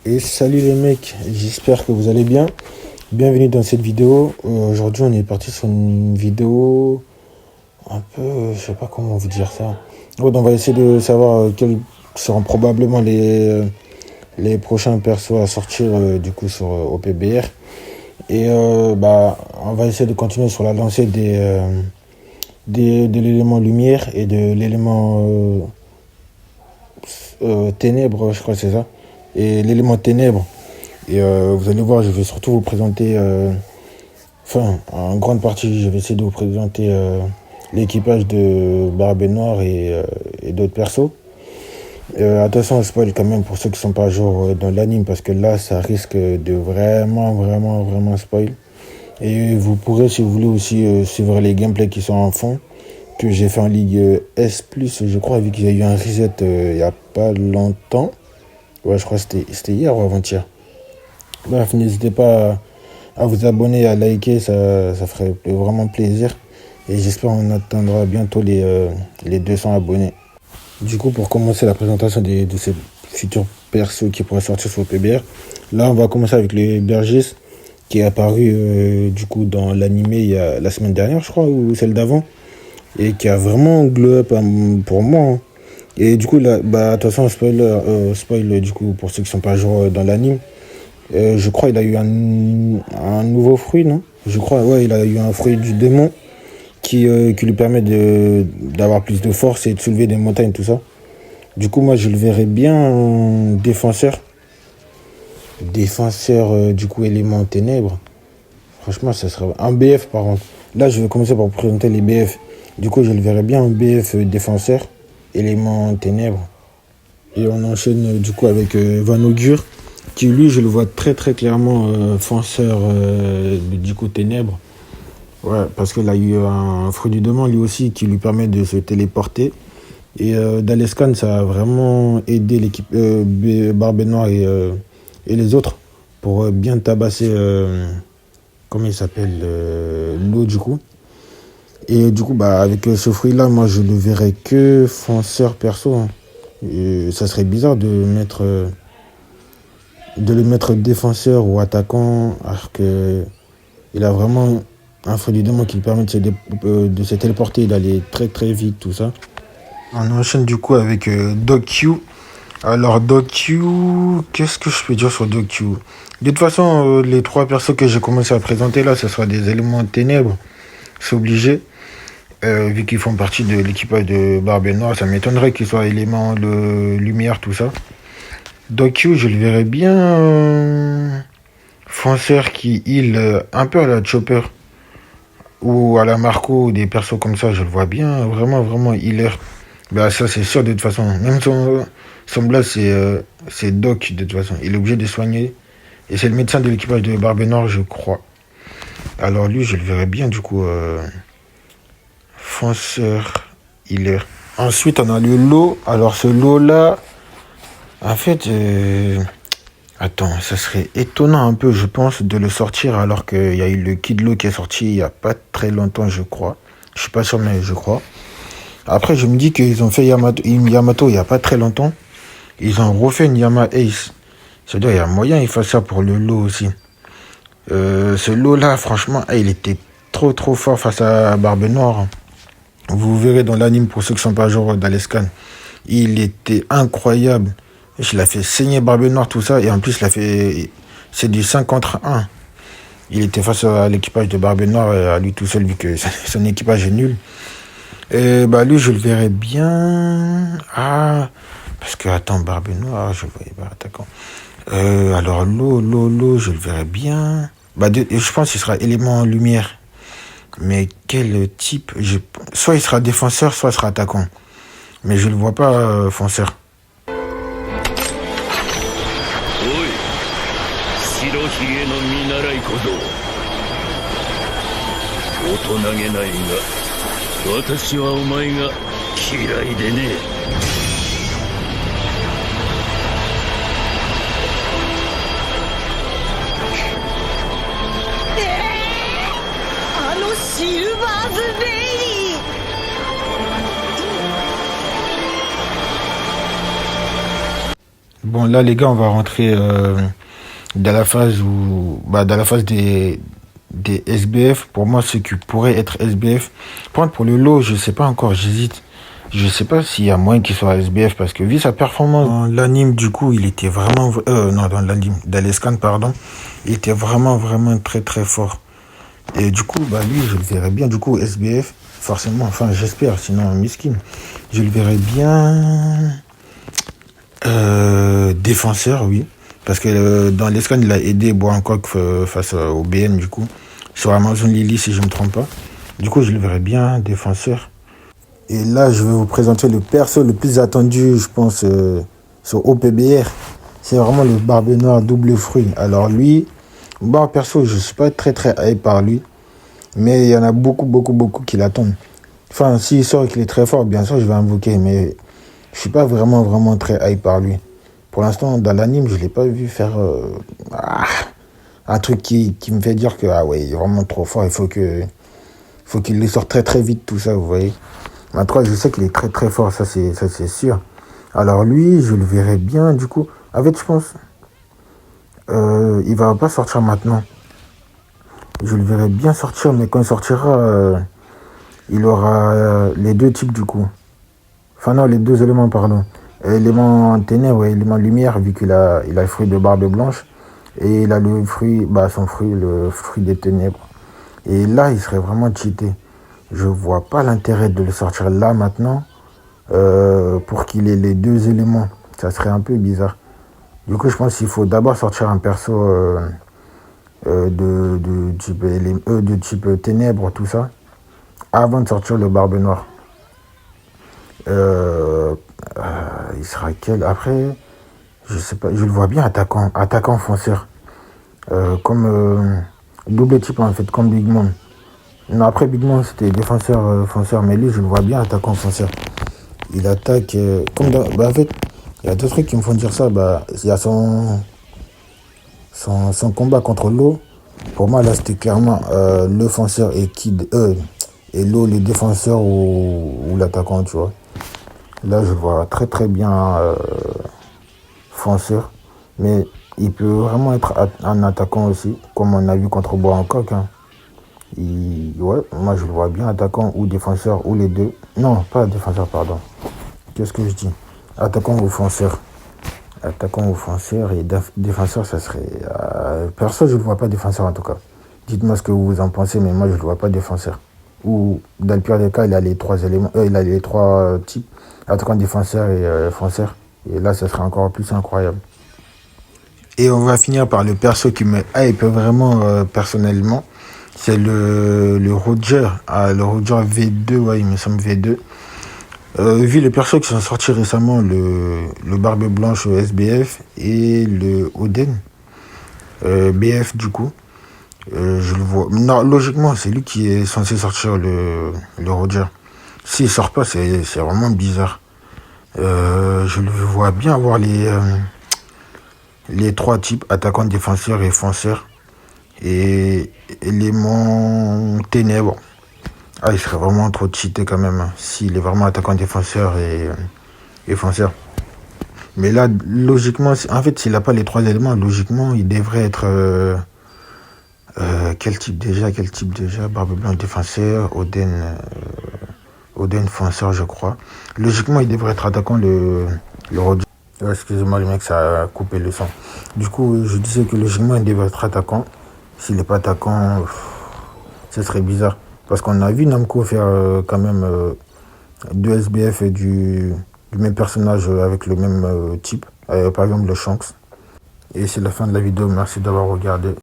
Et salut les mecs, j'espère que vous allez bien. Bienvenue dans cette vidéo. Aujourd'hui on est parti sur une vidéo un peu, je sais pas comment vous dire ça. Ouais, on va essayer de savoir quels seront probablement les prochains persos à sortir du coup sur OPBR. Et on va essayer de continuer sur la lancée de l'élément lumière et de l'élément ténèbres, je crois que c'est ça. Et l'élément ténèbres. Et vous allez voir, je vais surtout vous présenter, en grande partie, je vais essayer de vous présenter l'équipage de Barbe Noire et d'autres persos. Attention à spoil quand même pour ceux qui sont pas à jour dans l'anime, parce que là, ça risque de vraiment spoil. Et vous pourrez, si vous voulez, aussi suivre les gameplays qui sont en fond, que j'ai fait en Ligue S+, je crois, vu qu'il y a eu un reset il y a pas longtemps. Ouais, je crois que c'était hier ou avant-hier. Bref, n'hésitez pas à vous abonner, à liker, ça ferait vraiment plaisir. Et j'espère qu'on atteindra bientôt les 200 abonnés. Du coup, pour commencer la présentation de ces futurs persos qui pourraient sortir sur le PBR, là, on va commencer avec le Bergis, qui est apparu du coup dans l'animé il y a la semaine dernière, je crois, ou celle d'avant, et qui a vraiment glow up pour moi, hein. Et du coup, là, attention, spoil du coup, pour ceux qui sont pas à jour dans l'anime. Je crois qu'il a eu un nouveau fruit, non? Je crois, ouais, il a eu un fruit du démon qui lui permet d'avoir plus de force et de soulever des montagnes, tout ça. Du coup, moi, je le verrais bien en défenseur. Défenseur, du coup, élément ténèbres. Franchement, ça serait un BF, par contre. Là, je vais commencer par vous présenter les BF. Du coup, je le verrais bien en BF défenseur, élément ténèbres. Et on enchaîne, du coup, avec Van Augure, qui lui, je le vois très clairement fonceur du coup ténèbres. Ouais, parce qu'il a eu un fruit du démon lui aussi qui lui permet de se téléporter. Et Dalescan, ça a vraiment aidé l'équipe Barbe Noire et les autres pour bien tabasser, comment il s'appelle, l'eau du coup. Et du coup, avec ce fruit-là, moi je le verrais que fonceur perso, hein. Et ça serait bizarre de le mettre défenseur ou attaquant, alors que il a vraiment un fruit du démon qui lui permet de se téléporter, d'aller très vite, tout ça. On enchaîne du coup avec Doc Q. Alors Doc Q, qu'est-ce que je peux dire sur Doc Q? De toute façon, les trois persos que j'ai commencé à présenter là, ce sera des éléments ténèbres, c'est obligé. Vu qu'ils font partie de l'équipage de Barbe Noire, ça m'étonnerait qu'ils soient éléments de lumière, tout ça. Doc Q, je le verrais bien fonceur qui heal un peu à la Chopper ou à la Marco, ou des persos comme ça, je le vois bien vraiment healer. Ça c'est sûr de toute façon. Même son blast c'est Doc de toute façon. Il est obligé de soigner. Et c'est le médecin de l'équipage de Barbe Noire, je crois. Alors lui, je le verrais bien du coup fonceur healer. Ensuite, on a le lot. Alors ce lot là, en fait, attends, ça serait étonnant un peu, je pense, de le sortir alors qu'il y a eu le Kid Lo qui est sorti il n'y a pas très longtemps, je crois. Je suis pas sûr, mais je crois. Après, je me dis qu'ils ont fait Yamato il n'y a pas très longtemps. Ils ont refait une Yama Ace. C'est-à-dire, il y a moyen qu'ils fassent ça pour le lot aussi. Ce lot-là, franchement, il était trop fort face à Barbe Noire. Vous verrez dans l'anime, pour ceux qui sont pas à jour d'Alescan. Il était incroyable. Je l'ai fait saigner Barbe Noire, tout ça. Et en plus, c'est du 5 contre 1. Il était face à l'équipage de Barbe Noire, à lui tout seul, vu que son équipage est nul. Et lui, je le verrais bien. Ah, parce que, attends, Barbe Noire, je voyais pas attaquant. Alors, l'eau, je le verrais bien. Je pense qu'il sera élément lumière. Mais quel type soit il sera défenseur, soit il sera attaquant. Mais je le vois pas fonceur. 白ひげの見習い小僧大人げないが私はお前が嫌いでねあのシルバーズベイリー Bon, là, les gars, on va rentrer dans la phase dans la phase des SBF. Pour moi, ceux qui pourraient être SBF. Par contre, pour le lot, je sais pas encore, j'hésite. Je sais pas s'il y a moyen qu'il soit SBF parce que vu sa performance dans l'anime, du coup, il était vraiment, non, dans l'anime, dans les scans, pardon, il était vraiment, vraiment très, très fort. Et du coup, lui, je le verrais bien, du coup, SBF, forcément, enfin, j'espère, sinon, miskin. Je le verrais bien, défenseur, oui. Parce que dans les scans, il a aidé Boancock face au BN, du coup, sur Amazon Lily, si je me trompe pas. Du coup, je le verrais bien, défenseur. Et là, je vais vous présenter le perso le plus attendu, je pense, sur OPBR. C'est vraiment le Barbe Noire double fruit. Alors lui, perso, je suis pas très très hype par lui. Mais il y en a beaucoup, beaucoup, beaucoup qui l'attendent. Enfin, s'il sort et qu'il est très fort, bien sûr, je vais invoquer. Mais je suis pas vraiment, vraiment très hype par lui. Pour l'instant, dans l'anime, je l'ai pas vu faire un truc qui me fait dire que, ah ouais, il est vraiment trop fort. Il faut qu'il le sorte très, très vite, tout ça, vous voyez. En tout cas, je sais qu'il est très, très fort, ça c'est sûr. Alors lui, je le verrai bien, du coup. En fait, je pense, il va pas sortir maintenant. Je le verrai bien sortir, mais quand il sortira, il aura les deux types, du coup. Enfin non, les deux éléments, pardon. Élément ténèbres et élément lumière, vu qu'il a le fruit de Barbe Blanche. Et il a le fruit, son fruit, le fruit des ténèbres. Et là, il serait vraiment cheaté. Je vois pas l'intérêt de le sortir là maintenant pour qu'il ait les deux éléments. Ça serait un peu bizarre. Du coup, je pense qu'il faut d'abord sortir un perso de type ténèbres, tout ça, avant de sortir le Barbe Noire. Il sera quel? Après, je sais pas, je le vois bien attaquant fonceur. Comme double type en fait, comme Big Mom. Non, après Big Mom c'était défenseur fonceur, mais lui je le vois bien attaquant fonceur. Il attaque comme dans, en fait, il y a deux trucs qui me font dire ça. Il y a son combat contre l'eau. Pour moi là c'était clairement le fonceur et et l'eau le défenseur ou l'attaquant, tu vois. Là je le vois très très bien fonceur, mais il peut vraiment être un attaquant aussi, comme on a vu contre Boancock. Hein. Ouais, moi je le vois bien attaquant ou défenseur ou les deux. Non, pas défenseur, pardon. Qu'est-ce que je dis? Attaquant ou fonceur. Attaquant ou fonceur et défenseur, ça serait... perso, je ne le vois pas défenseur en tout cas. Dites-moi ce que vous en pensez, mais moi je ne le vois pas défenseur. Ou dans le pire des cas, il a les trois éléments, il a les trois types, attaquant, défenseur et fonceur. Et là, ça serait encore plus incroyable. Et on va finir par le perso qui me hype vraiment personnellement. C'est le Roger. Le Roger V2, ouais, il me semble V2. Vu les persos qui sont sortis récemment, le Barbe Blanche SBF et le Oden BF du coup. Je le vois. Non, logiquement, c'est lui qui est censé sortir le Roger. S'il sort pas, c'est vraiment bizarre. Je le vois bien avoir les trois types, attaquant, défenseur et fonceur. Et élément ténèbres. Il serait vraiment trop cheaté quand même, hein, s'il est vraiment attaquant, défenseur et fonceur. Mais là, logiquement, en fait, s'il n'a pas les trois éléments, logiquement, il devrait être... quel type déjà? Barbe Blanche, défenseur, Oden, fonceur, je crois. Logiquement, il devrait être attaquant, le Roger. Excusez-moi, les mecs, ça a coupé le son. Du coup, je disais que logiquement, il devrait être attaquant. S'il n'est pas attaquant, ce serait bizarre. Parce qu'on a vu Namco faire quand même deux SBF du même personnage avec le même type. Par exemple, le Shanks. Et c'est la fin de la vidéo. Merci d'avoir regardé.